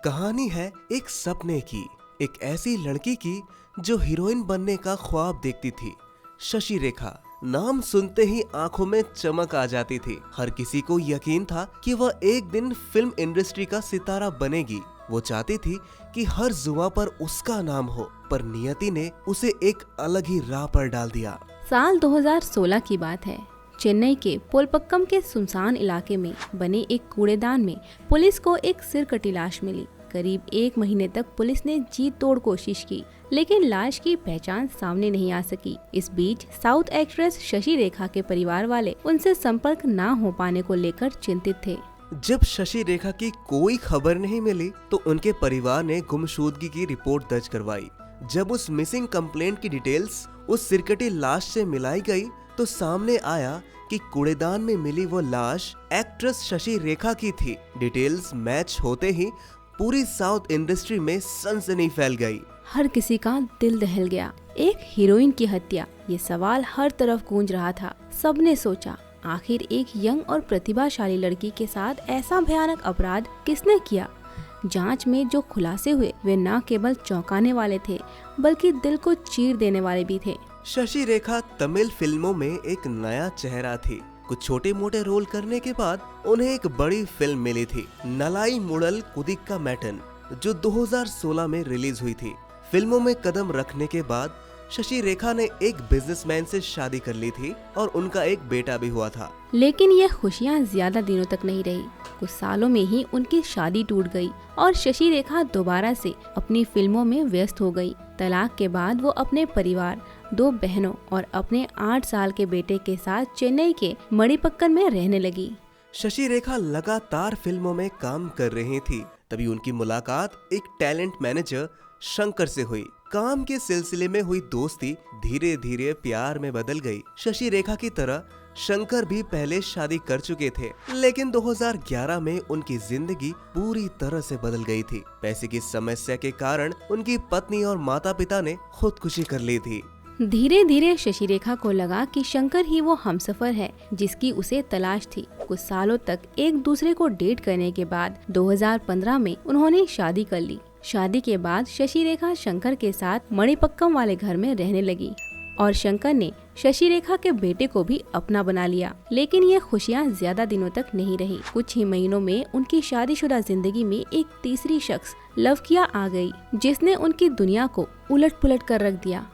कहानी है एक सपने की, एक ऐसी लड़की की जो हीरोइन बनने का ख्वाब देखती थी। शशि रेखा नाम सुनते ही आंखों में चमक आ जाती थी। हर किसी को यकीन था कि वह एक दिन फिल्म इंडस्ट्री का सितारा बनेगी। वो चाहती थी कि हर जुबां पर उसका नाम हो, पर नियति ने उसे एक अलग ही राह पर डाल दिया। साल 2016 की बात है। चेन्नई के पोलपक्कम के सुनसान इलाके में बने एक कूड़ेदान में पुलिस को एक सिरकटी लाश मिली। करीब 1 महीने तक पुलिस ने जी तोड़ कोशिश की, लेकिन लाश की पहचान सामने नहीं आ सकी। इस बीच साउथ एक्ट्रेस शशि रेखा के परिवार वाले उनसे संपर्क न हो पाने को लेकर चिंतित थे। जब शशि रेखा की कोई खबर नहीं मिली तो उनके परिवार ने गुमशुदगी की रिपोर्ट दर्ज करवाई। जब उस मिसिंग कंप्लेंट की डिटेल्स उस सिरकटी लाश से मिलाई गई तो सामने आया कि कूड़ेदान में मिली वो लाश एक्ट्रेस शशि रेखा की थी। डिटेल्स मैच होते ही पूरी साउथ इंडस्ट्री में सनसनी फैल गई। हर किसी का दिल दहल गया। एक हीरोइन की हत्या, ये सवाल हर तरफ गूंज रहा था। सबने सोचा, आखिर एक यंग और प्रतिभाशाली लड़की के साथ ऐसा भयानक अपराध किसने किया? जांच में जो खुलासे हुए वे न केवल चौंकाने वाले थे, बल्कि दिल को चीर देने वाले भी थे। शशि रेखा तमिल फिल्मों में एक नया चेहरा थी। कुछ छोटे मोटे रोल करने के बाद उन्हें एक बड़ी फिल्म मिली थी, नलाई मुड़ल कुदिक्का मैटन, जो 2016 में रिलीज हुई थी। फिल्मों में कदम रखने के बाद शशि रेखा ने एक बिजनेसमैन से शादी कर ली थी और उनका एक बेटा भी हुआ था। लेकिन यह खुशियां ज्यादा दिनों तक नहीं रही। कुछ सालों में ही उनकी शादी टूट गई और शशि रेखा दोबारा से अपनी फिल्मों में व्यस्त हो गई। तलाक के बाद वो अपने परिवार, 2 बहनों और अपने 8 साल के बेटे के साथ चेन्नई के मणिपक्कम में रहने लगी। शशि रेखा लगातार फिल्मों में काम कर रही थी। तभी उनकी मुलाकात एक टैलेंट मैनेजर शंकर से हुई। काम के सिलसिले में हुई दोस्ती धीरे धीरे प्यार में बदल गई। शशि रेखा की तरह शंकर भी पहले शादी कर चुके थे, लेकिन 2011 में उनकी जिंदगी पूरी तरह से बदल गई थी। पैसे की समस्या के कारण उनकी पत्नी और माता पिता ने खुदकुशी कर ली थी। धीरे धीरे शशि रेखा को लगा कि शंकर ही वो हमसफर है जिसकी उसे तलाश थी। कुछ सालों तक एक दूसरे को डेट करने के बाद 2015 में उन्होंने शादी कर ली। शादी के बाद शशि रेखा शंकर के साथ मणिपक्कम वाले घर में रहने लगी और शंकर ने शशि रेखा के बेटे को भी अपना बना लिया। लेकिन ये खुशियाँ ज्यादा दिनों तक नहीं रही। कुछ ही महीनों में उनकी शादीशुदा जिंदगी में एक तीसरी शख्स लवकिया आ गई, जिसने उनकी दुनिया को उलट पुलट कर रख दिया।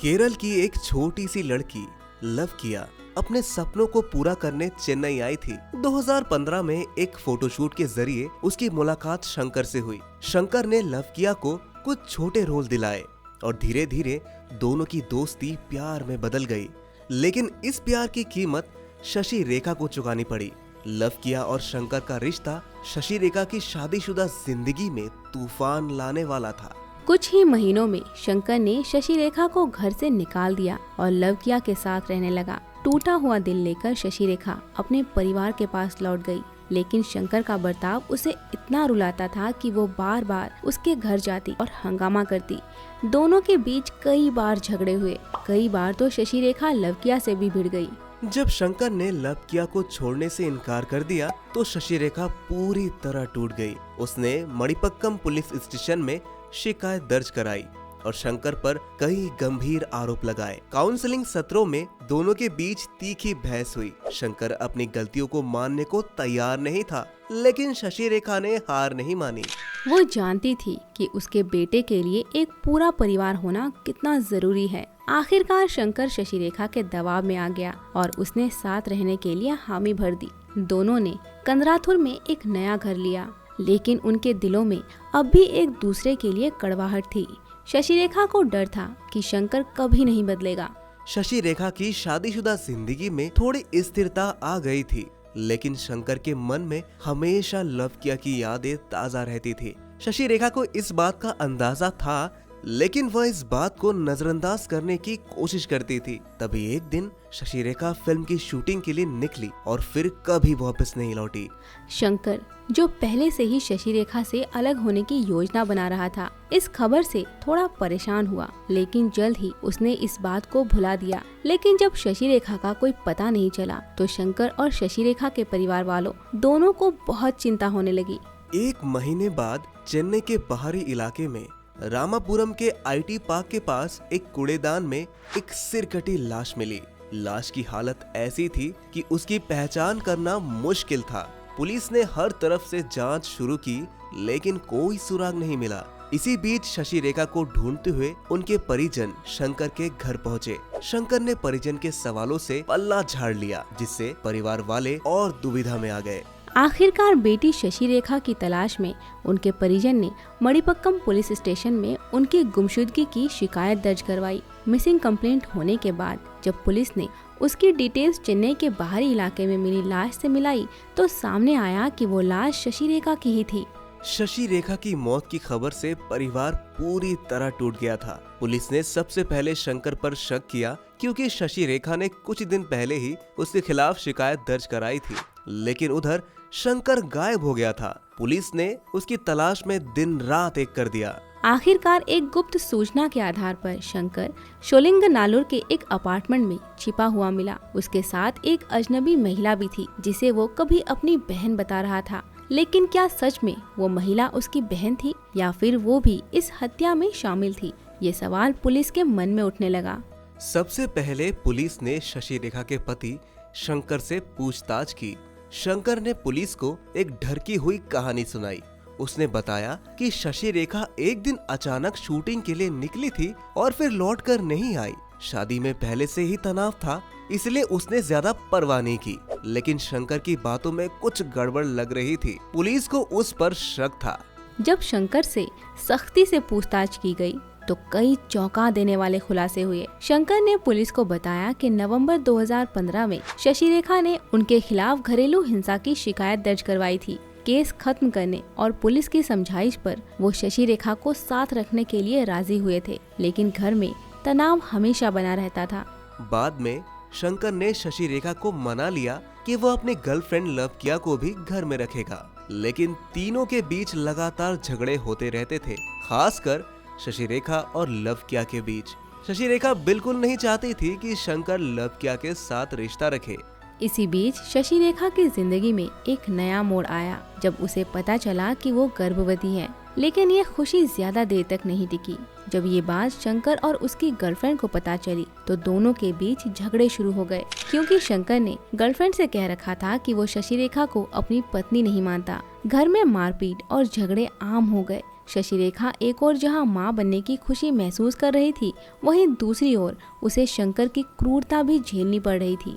केरल की एक छोटी सी लड़की लवकिया अपने सपनों को पूरा करने चेन्नई आई थी। 2015 में एक फोटोशूट के जरिए उसकी मुलाकात शंकर से हुई। शंकर ने लवकिया को कुछ छोटे रोल दिलाए और धीरे धीरे दोनों की दोस्ती प्यार में बदल गई। लेकिन इस प्यार की कीमत शशि रेखा को चुकानी पड़ी। लवकिया और शंकर का रिश्ता शशि रेखा की शादीशुदा जिंदगी में तूफान लाने वाला था। कुछ ही महीनों में शंकर ने शशि रेखा को घर से निकाल दिया और लवकिया के साथ रहने लगा। टूटा हुआ दिल लेकर शशि रेखा अपने परिवार के पास लौट गई, लेकिन शंकर का बर्ताव उसे इतना रुलाता था कि वो बार बार उसके घर जाती और हंगामा करती। दोनों के बीच कई बार झगड़े हुए। कई बार तो शशि रेखा लवकिया से भी भिड़ गई। जब शंकर ने लवकिया को छोड़ने से इनकार कर दिया तो शशि रेखा पूरी तरह टूट गई। उसने मणिपक्कम पुलिस स्टेशन में शिकायत दर्ज कराई और शंकर पर कई गंभीर आरोप लगाए। काउंसलिंग सत्रों में दोनों के बीच तीखी बहस हुई। शंकर अपनी गलतियों को मानने को तैयार नहीं था, लेकिन शशि रेखा ने हार नहीं मानी। वो जानती थी कि उसके बेटे के लिए एक पूरा परिवार होना कितना जरूरी है। आखिरकार शंकर शशि रेखा के दबाव में आ गया और उसने साथ रहने के लिए हामी भर दी। दोनों ने कंदराथुर में एक नया घर लिया, लेकिन उनके दिलों में अब भी एक दूसरे के लिए कड़वाहट थी। शशि रेखा को डर था कि शंकर कभी नहीं बदलेगा। शशि रेखा की शादीशुदा जिंदगी में थोड़ी स्थिरता आ गई थी, लेकिन शंकर के मन में हमेशा लवकिया की यादें ताजा रहती थी। शशि रेखा को इस बात का अंदाजा था, लेकिन वह इस बात को नजरअंदाज करने की कोशिश करती थी। तभी एक दिन शशि रेखा फिल्म की शूटिंग के लिए निकली और फिर कभी वापस नहीं लौटी। शंकर, जो पहले से ही शशि रेखा से अलग होने की योजना बना रहा था, इस खबर से थोड़ा परेशान हुआ, लेकिन जल्द ही उसने इस बात को भुला दिया। लेकिन जब शशि रेखा का कोई पता नहीं चला तो शंकर और शशि रेखा के परिवार वालों दोनों को बहुत चिंता होने लगी। एक महीने बाद चेन्नई के बाहरी इलाके में रामापुरम के आईटी पार्क के पास एक कूड़ेदान में एक सिरकटी लाश मिली। लाश की हालत ऐसी थी कि उसकी पहचान करना मुश्किल था। पुलिस ने हर तरफ से जांच शुरू की, लेकिन कोई सुराग नहीं मिला। इसी बीच शशि रेखा को ढूंढते हुए उनके परिजन शंकर के घर पहुंचे। शंकर ने परिजन के सवालों से पल्ला झाड़ लिया, जिससे परिवार वाले और दुविधा में आ गए। आखिरकार बेटी शशि रेखा की तलाश में उनके परिजन ने मणिपक्कम पुलिस स्टेशन में उनकी गुमशुदगी की शिकायत दर्ज करवाई। मिसिंग कंप्लेंट होने के बाद जब पुलिस ने उसकी डिटेल्स चेन्नई के बाहरी इलाके में मिली लाश से मिलाई तो सामने आया कि वो लाश शशि रेखा की ही थी। शशि रेखा की मौत की खबर से परिवार पूरी तरह टूट गया था। पुलिस ने सबसे पहले शंकर पर शक किया, क्योंकि शशि रेखा ने कुछ दिन पहले ही उसके खिलाफ शिकायत दर्ज कराई थी। लेकिन उधर शंकर गायब हो गया था। पुलिस ने उसकी तलाश में दिन रात एक कर दिया। आखिरकार एक गुप्त सूचना के आधार पर शंकर शोलिंगनाल्लूर के एक अपार्टमेंट में छिपा हुआ मिला। उसके साथ एक अजनबी महिला भी थी, जिसे वो कभी अपनी बहन बता रहा था। लेकिन क्या सच में वो महिला उसकी बहन थी या फिर वो भी इस हत्या में शामिल थी? ये सवाल पुलिस के मन में उठने लगा। सबसे पहले पुलिस ने शशि रेखा के पति शंकर से पूछताछ की। शंकर ने पुलिस को एक ढरकी हुई कहानी सुनाई। उसने बताया कि शशि रेखा एक दिन अचानक शूटिंग के लिए निकली थी और फिर लौटकर नहीं आई। शादी में पहले से ही तनाव था, इसलिए उसने ज्यादा परवाह नहीं की। लेकिन शंकर की बातों में कुछ गड़बड़ लग रही थी। पुलिस को उस पर शक था। जब शंकर से सख्ती से पूछताछ की गई तो कई चौंका देने वाले खुलासे हुए। शंकर ने पुलिस को बताया कि नवंबर 2015 में शशि रेखा ने उनके खिलाफ घरेलू हिंसा की शिकायत दर्ज करवाई थी। केस खत्म करने और पुलिस की समझाइश पर वो शशि रेखा को साथ रखने के लिए राजी हुए थे, लेकिन घर में तनाव हमेशा बना रहता था। बाद में शंकर ने शशि रेखा को मना लिया कि वो अपनी गर्लफ्रेंड लवकिया को भी घर में रखेगा, लेकिन तीनों के बीच लगातार झगड़े होते रहते थे, खासकर शशि रेखा और लवकिया के बीच। शशि रेखा बिल्कुल नहीं चाहती थी कि शंकर लवकिया के साथ रिश्ता रखे। इसी बीच शशि रेखा की जिंदगी में एक नया मोड़ आया जब उसे पता चला कि वो गर्भवती है। लेकिन ये खुशी ज्यादा देर तक नहीं टिकी। जब ये बात शंकर और उसकी गर्लफ्रेंड को पता चली तो दोनों के बीच झगड़े शुरू हो गए, क्योंकि शंकर ने गर्लफ्रेंड से कह रखा था कि वो शशि रेखा को अपनी पत्नी नहीं मानता। घर में मारपीट और झगड़े आम हो गए। शशि रेखा एक ओर जहां मां बनने की खुशी महसूस कर रही थी, वहीं दूसरी ओर उसे शंकर की क्रूरता भी झेलनी पड़ रही थी।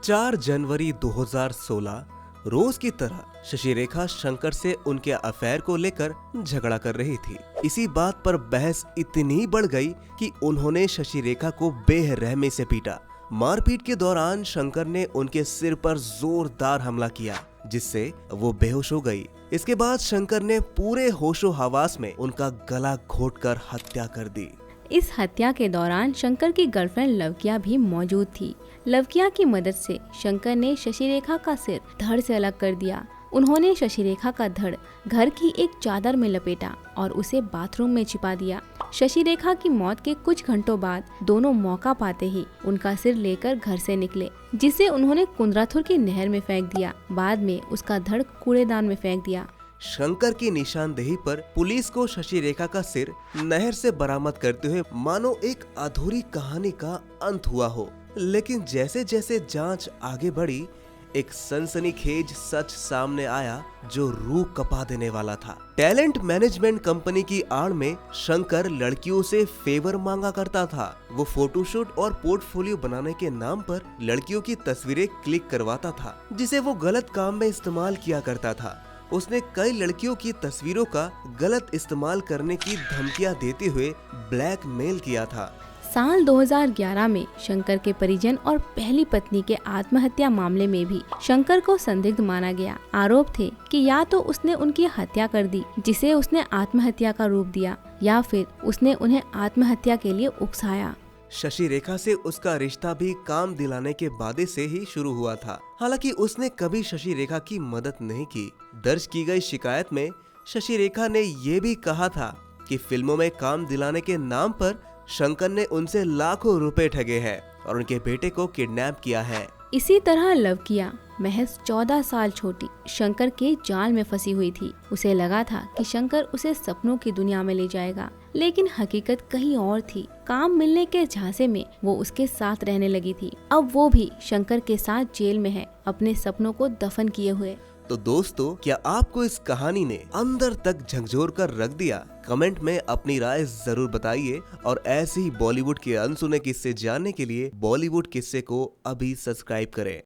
4 जनवरी 2016 रोज की तरह शशि रेखा शंकर से उनके अफेयर को लेकर झगड़ा कर रही थी। इसी बात पर बहस इतनी बढ़ गई कि उन्होंने शशि रेखा को बेरहमी से पीटा। मारपीट के दौरान शंकर ने उनके सिर पर जोरदार हमला किया, जिससे वो बेहोश हो गई। इसके बाद शंकर ने पूरे होशो हवास में उनका गला घोंटकर हत्या कर दी। इस हत्या के दौरान शंकर की गर्लफ्रेंड लवकिया भी मौजूद थी। लवकिया की मदद से शंकर ने शशि रेखा का सिर धड़ से अलग कर दिया। उन्होंने शशि रेखा का धड़ घर की एक चादर में लपेटा और उसे बाथरूम में छिपा दिया। शशि रेखा की मौत के कुछ घंटों बाद दोनों मौका पाते ही उनका सिर लेकर घर से निकले, जिसे उन्होंने कुंद्राथुर की नहर में फेंक दिया। बाद में उसका धड़ कूड़ेदान में फेंक दिया। शंकर की निशानदेही पर पुलिस को शशि रेखा का सिर नहर से बरामद करते हुए मानो एक अधूरी कहानी का अंत हुआ हो। लेकिन जैसे जैसे जांच आगे बढ़ी, एक सनसनीखेज सच सामने आया जो रूह कपा देने वाला था। टैलेंट मैनेजमेंट कंपनी की आड़ में शंकर लड़कियों से फेवर मांगा करता था। वो फोटोशूट और पोर्टफोलियो बनाने के नाम पर लड़कियों की तस्वीरें क्लिक करवाता था, जिसे वो गलत काम में इस्तेमाल किया करता था। उसने कई लड़कियों की तस्वीरों का गलत इस्तेमाल करने की धमकियां देते हुए ब्लैकमेल किया था। साल 2011 में शंकर के परिजन और पहली पत्नी के आत्महत्या मामले में भी शंकर को संदिग्ध माना गया। आरोप थे कि या तो उसने उनकी हत्या कर दी, जिसे उसने आत्महत्या का रूप दिया, या फिर उसने उन्हें आत्महत्या के लिए उकसाया। शशि रेखा से उसका रिश्ता भी काम दिलाने के वादे से ही शुरू हुआ था। हालांकि उसने कभी शशि रेखा की मदद नहीं की। दर्ज की गई शिकायत में शशि रेखा ने ये भी कहा था कि फिल्मों में काम दिलाने के नाम पर शंकर ने उनसे लाखों रुपए ठगे हैं और उनके बेटे को किडनैप किया है। इसी तरह लवकिया, महज 14 साल छोटी शंकर के जाल में फंसी हुई थी। उसे लगा था कि शंकर उसे सपनों की दुनिया में ले जाएगा, लेकिन हकीकत कहीं और थी। काम मिलने के झांसे में वो उसके साथ रहने लगी थी। अब वो भी शंकर के साथ जेल में है, अपने सपनों को दफन किए हुए। तो दोस्तों, क्या आपको इस कहानी ने अंदर तक झकझोर कर रख दिया? कमेंट में अपनी राय जरूर बताइए और ऐसे ही बॉलीवुड के अनसुने किस्से जानने के लिए बॉलीवुड किस्से को अभी सब्सक्राइब करें।